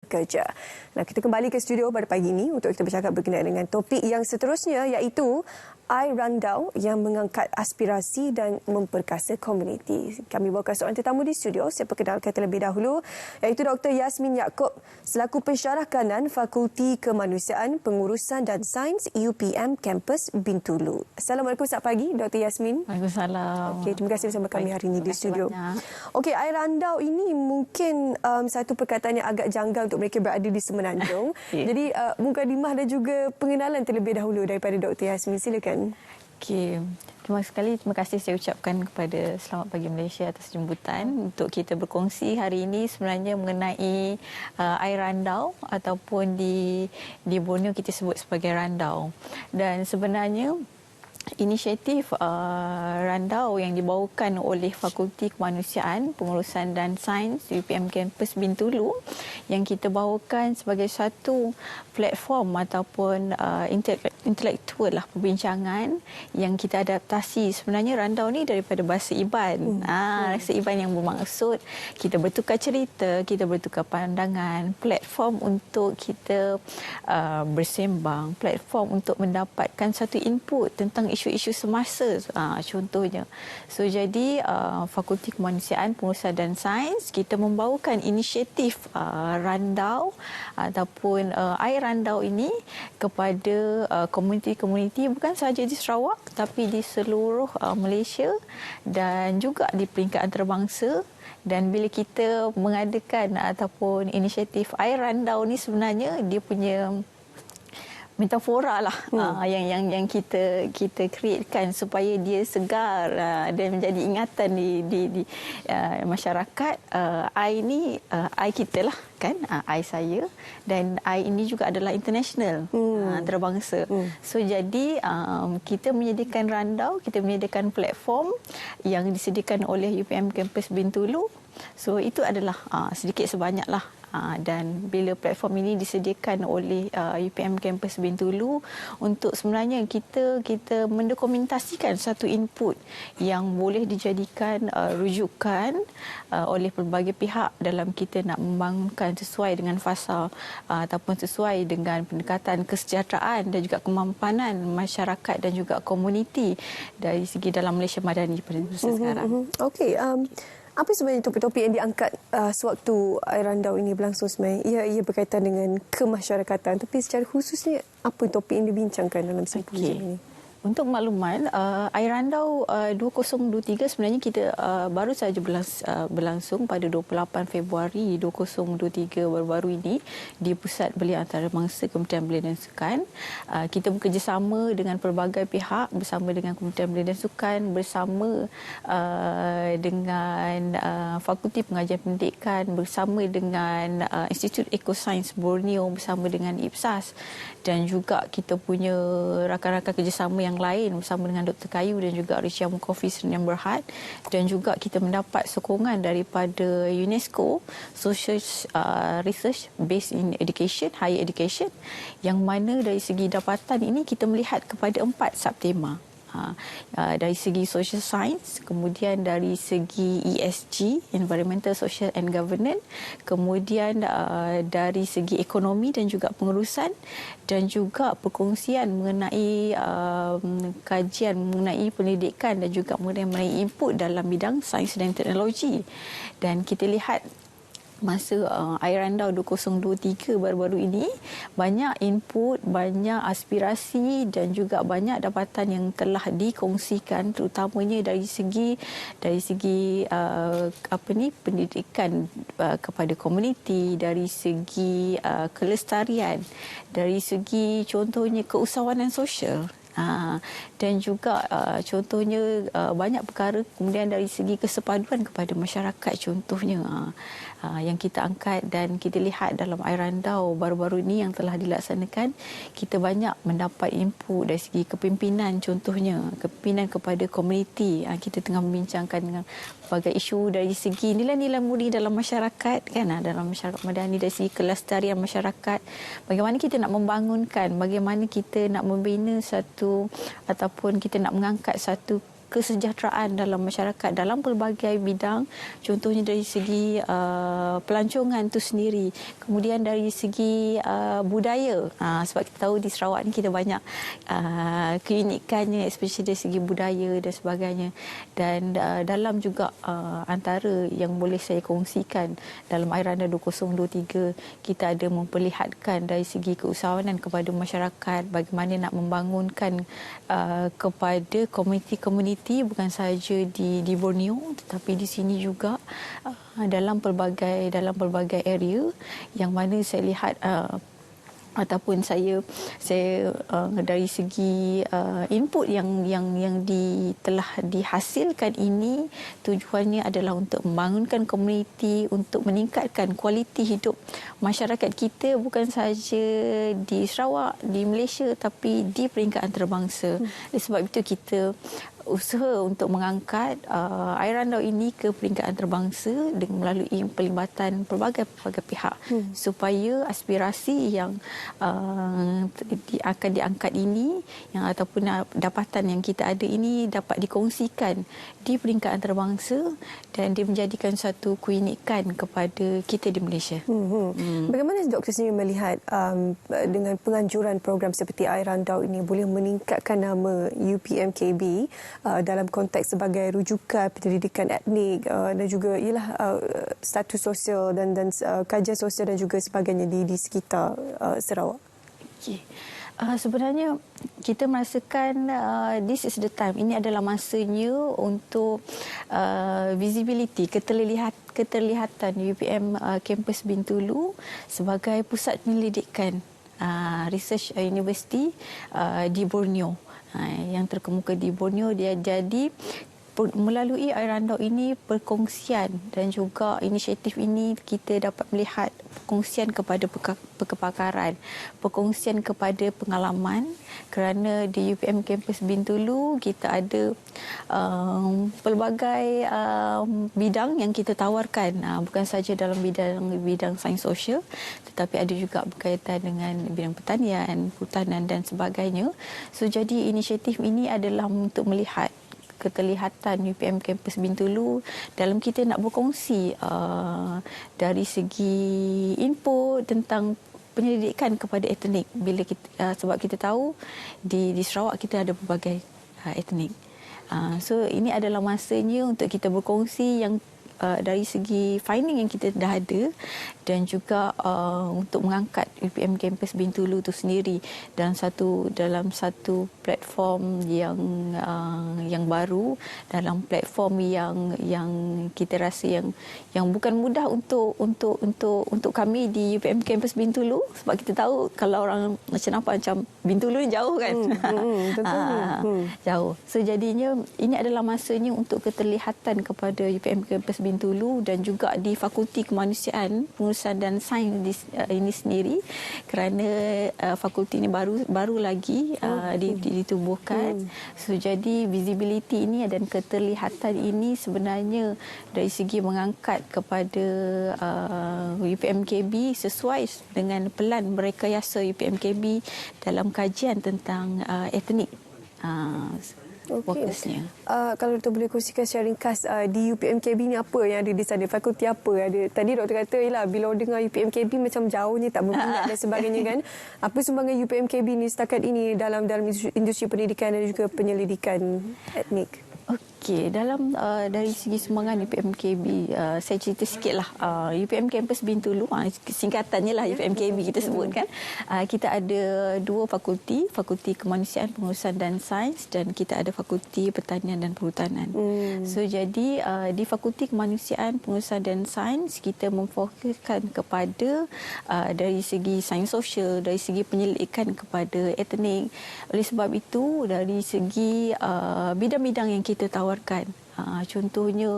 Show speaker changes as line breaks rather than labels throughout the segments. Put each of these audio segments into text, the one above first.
bekerja. Nah, kita kembali ke studio pada pagi ini untuk kita bercakap berkenaan dengan topik yang seterusnya, iaitu Air Randau yang mengangkat aspirasi dan memperkasa komuniti. Kami bawakan seorang tetamu di studio. Saya perkenalkan terlebih dahulu, iaitu Dr. Yasmin Yaakob selaku pensyarah kanan Fakulti Kemanusiaan, Pengurusan dan Sains UPM Kampus Bintulu. Assalamualaikum, selamat pagi Dr. Yasmin.
Waalaikumsalam.
Okey, terima kasih bersama kami hari ini di studio. Okey, Air Randau ini mungkin satu perkataan yang agak janggal untuk mereka berada di Semenanjung. Jadi mukadimah dan juga pengenalan terlebih dahulu daripada Dr. Yasmin. Silakan.
Okey, terima kasih saya ucapkan kepada Selamat Pagi Malaysia atas jemputan untuk kita berkongsi hari ini sebenarnya mengenai air randau ataupun di Borneo kita sebut sebagai randau. Dan sebenarnya inisiatif randau yang dibawakan oleh Fakulti Kemanusiaan, Pengurusan dan Sains UPM Kampus Bintulu yang kita bawakan sebagai satu platform ataupun intelektual perbincangan yang kita adaptasi. Sebenarnya randau ni daripada bahasa Iban. Bahasa Iban yang bermaksud kita bertukar cerita, kita bertukar pandangan, platform untuk kita bersembang, platform untuk mendapatkan satu input tentang isu-isu semasa, contohnya. So jadi Fakulti Kemanusiaan, Pengurusan dan Sains kita membawakan inisiatif randau ataupun air randau ini kepada komuniti-komuniti bukan sahaja di Sarawak tapi di seluruh Malaysia dan juga di peringkat antarabangsa. Dan bila kita mengadakan ataupun inisiatif air randau ni sebenarnya dia punya metafora lah yang kita createkan supaya dia segar dan menjadi ingatan di masyarakat. Air ni air kita lah kan, air saya, dan air ini juga adalah international, antarabangsa. So jadi kita menyediakan randau, kita menyediakan platform yang disediakan oleh UPM Kampus Bintulu. So itu adalah sedikit sebanyaklah. Dan bila platform ini disediakan oleh UPM Kampus Bintulu untuk sebenarnya kita mendokumentasikan satu input yang boleh dijadikan rujukan oleh pelbagai pihak dalam kita nak membangunkan sesuai dengan fasa ataupun sesuai dengan pendekatan kesejahteraan dan juga kemampanan masyarakat dan juga komuniti dari segi dalam Malaysia Madani pada masa sekarang.
Okey, apa sebenarnya topik-topik yang diangkat sewaktu Air Randau ini berlangsung sebenarnya? Ia berkaitan dengan kemasyarakatan, tapi secara khususnya apa topik yang dibincangkan dalam simposium ini?
Untuk makluman, Air Randau 2023 sebenarnya kita baru saja berlangsung pada 28 Februari 2023 baru-baru ini di Pusat Belia Antarabangsa Kementerian Belia dan Sukan. Kita bekerjasama dengan pelbagai pihak, bersama dengan Kementerian Belia dan Sukan, bersama dengan Fakulti Pengajian Pendidikan, bersama dengan Institut Ekosains Borneo, bersama dengan IPSAS, dan juga kita punya rakan-rakan kerjasama yang lain bersama dengan Dr. Kayu dan juga Risha Mukofi Sernian Berhad, dan juga kita mendapat sokongan daripada UNESCO Social Research Based in Education, Higher Education, yang mana dari segi dapatan ini kita melihat kepada 4 subtema. Dari segi social science, kemudian dari segi ESG, environmental, social and governance, kemudian dari segi ekonomi dan juga pengurusan, dan juga perkongsian mengenai kajian mengenai pendidikan dan juga mengenai input dalam bidang sains dan teknologi. Dan kita lihat masa Air Randau 2023 baru-baru ini banyak input, banyak aspirasi dan juga banyak dapatan yang telah dikongsikan, terutamanya dari segi pendidikan kepada komuniti, dari segi kelestarian, dari segi contohnya keusahawanan sosial. Dan juga contohnya banyak perkara, kemudian dari segi kesepaduan kepada masyarakat contohnya yang kita angkat. Dan kita lihat dalam Air Randau baru-baru ini yang telah dilaksanakan, kita banyak mendapat input dari segi kepimpinan, contohnya kepimpinan kepada komuniti. Kita tengah membincangkan dengan berbagai isu dari segi nilai-nilai murni dalam masyarakat kan, dalam masyarakat Madani, dari segi kelestarian masyarakat, bagaimana kita nak membangunkan, bagaimana kita nak membina satu ataupun kita nak mengangkat satu kesejahteraan dalam masyarakat dalam pelbagai bidang, contohnya dari segi pelancongan itu sendiri, kemudian dari segi budaya, sebab kita tahu di Sarawak ni kita banyak keunikannya, especially dari segi budaya dan sebagainya. Dan dalam juga antara yang boleh saya kongsikan dalam Airanda 2023, kita ada memperlihatkan dari segi keusahawanan kepada masyarakat, bagaimana nak membangunkan kepada komuniti bukan sahaja di Borneo, tetapi di sini juga dalam pelbagai area yang mana saya lihat ataupun saya dari segi input yang telah dihasilkan ini, tujuannya adalah untuk membangunkan komuniti, untuk meningkatkan kualiti hidup masyarakat kita bukan sahaja di Sarawak, di Malaysia, tapi di peringkat antarabangsa. Sebab itu kita usaha untuk mengangkat air randau ini ke peringkat antarabangsa dengan melalui pelibatan pelbagai pihak supaya aspirasi yang akan diangkat ini ataupun dapatan yang kita ada ini dapat dikongsikan di peringkat antarabangsa dan dia menjadikan satu keunikan kepada kita di Malaysia.
Bagaimana Dr. sendiri melihat dengan penganjuran program seperti air randau ini boleh meningkatkan nama UPMKB dalam konteks sebagai rujukan pendidikan etnik dan juga status sosial dan kajian sosial dan juga sebagainya di sekitar Sarawak?
Okay. Sebenarnya kita merasakan this is the time, ini adalah masanya untuk visibility, keterlihatan UPM kampus Bintulu sebagai pusat penyelidikan research university di Borneo. Yang terkemuka di Borneo. Dia jadi melalui air randau ini perkongsian dan juga inisiatif ini kita dapat melihat perkongsian kepada kepakaran, perkongsian kepada pengalaman, kerana di UPM kampus Bintulu kita ada pelbagai bidang yang kita tawarkan, bukan saja dalam bidang sains sosial, tetapi ada juga berkaitan dengan bidang pertanian, perhutanan dan sebagainya. So jadi inisiatif ini adalah untuk melihat keterlihatan UPM kampus Bintulu dalam kita nak berkongsi dari segi input tentang penyelidikan kepada etnik, bila kita, sebab kita tahu di Sarawak kita ada berbagai etnik. So ini adalah masanya untuk kita berkongsi yang dari segi finding yang kita dah ada dan juga untuk mengangkat UPM kampus Bintulu itu sendiri dalam satu platform yang baru, dalam platform yang kita rasa yang bukan mudah untuk kami di UPM kampus Bintulu, sebab kita tahu kalau orang nampak macam Bintulu ni jauh kan. Jauh. So jadinya ini adalah masanya untuk keterlihatan kepada UPM kampus Bintulu dan juga di Fakulti Kemanusiaan, Pengurusan dan Sains ini sendiri, kerana fakulti ini baru lagi ditubuhkan. So jadi visibility ini dan keterlihatan ini sebenarnya dari segi mengangkat kepada UPMKB sesuai dengan pelan merekayasa UPMKB dalam kajian tentang etnik. Fokusnya.
Kalau Dr. boleh kongsikan secara ringkas di UPMKB ni apa yang ada di sana? Fakulti apa ada? Tadi Dr. kata bila dengar UPMKB macam jauhnya, tak berminat dan sebagainya kan. Apa sumbangan UPMKB ni setakat ini dalam industri pendidikan dan juga penyelidikan etnik?
Okey, dalam dari segi sumbangan UPMKB, saya cerita sikitlah. UPM Kampus Bintulu, singkatannya lah UPMKB kita sebut kan. Kita ada dua fakulti, Fakulti Kemanusiaan, Pengurusan dan Sains, dan kita ada Fakulti Pertanian dan Perhutanan. So jadi di Fakulti Kemanusiaan, Pengurusan dan Sains kita memfokuskan kepada dari segi sains sosial, dari segi penyelidikan kepada etnik. Oleh sebab itu dari segi bidang-bidang yang kita tawarkan Contohnya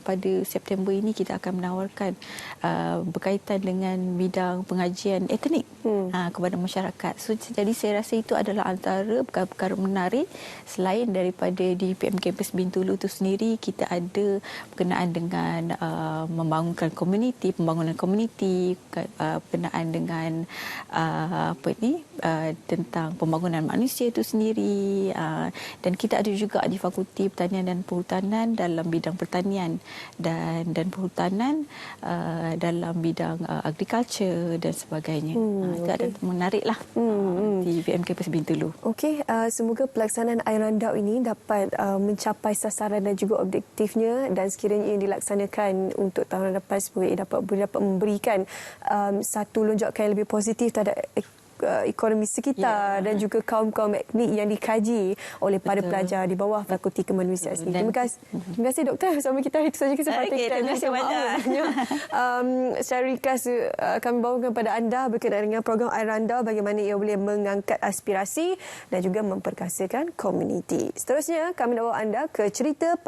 pada September ini kita akan menawarkan berkaitan dengan bidang pengajian etnik kepada masyarakat. So, jadi saya rasa itu adalah antara perkara-perkara menarik. Selain daripada di PM Campus Bintulu itu sendiri, kita ada berkenaan dengan membangunkan pembangunan komuniti, berkenaan dengan tentang pembangunan manusia itu sendiri, dan kita ada juga di Fakulti Pertanian dan Perhutanan dalam bidang pertanian dan perhutanan dalam bidang agriculture dan sebagainya. Itu ada menariklah di PM Campus Bintulu.
Okey, semoga pelaksanaan Air Randau ini dapat mencapai sasaran dan juga objektifnya, dan sekiranya ia dilaksanakan untuk tahun depan, semoga ia dapat memberikan satu lonjakan yang lebih positif terhadap ekonomi sekitar dan juga kaum-kaum etnik yang dikaji oleh para pelajar di bawah Fakulti Kemanusiaan sendiri. Terima kasih Doktor bersama kita. Itu saja kesempatan kita.
Terima kasih banyak.
Secara ringkas kami bawakan kepada anda berkenaan dengan program Air Randau, bagaimana ia boleh mengangkat aspirasi dan juga memperkasakan komuniti. Seterusnya kami nak bawa anda ke cerita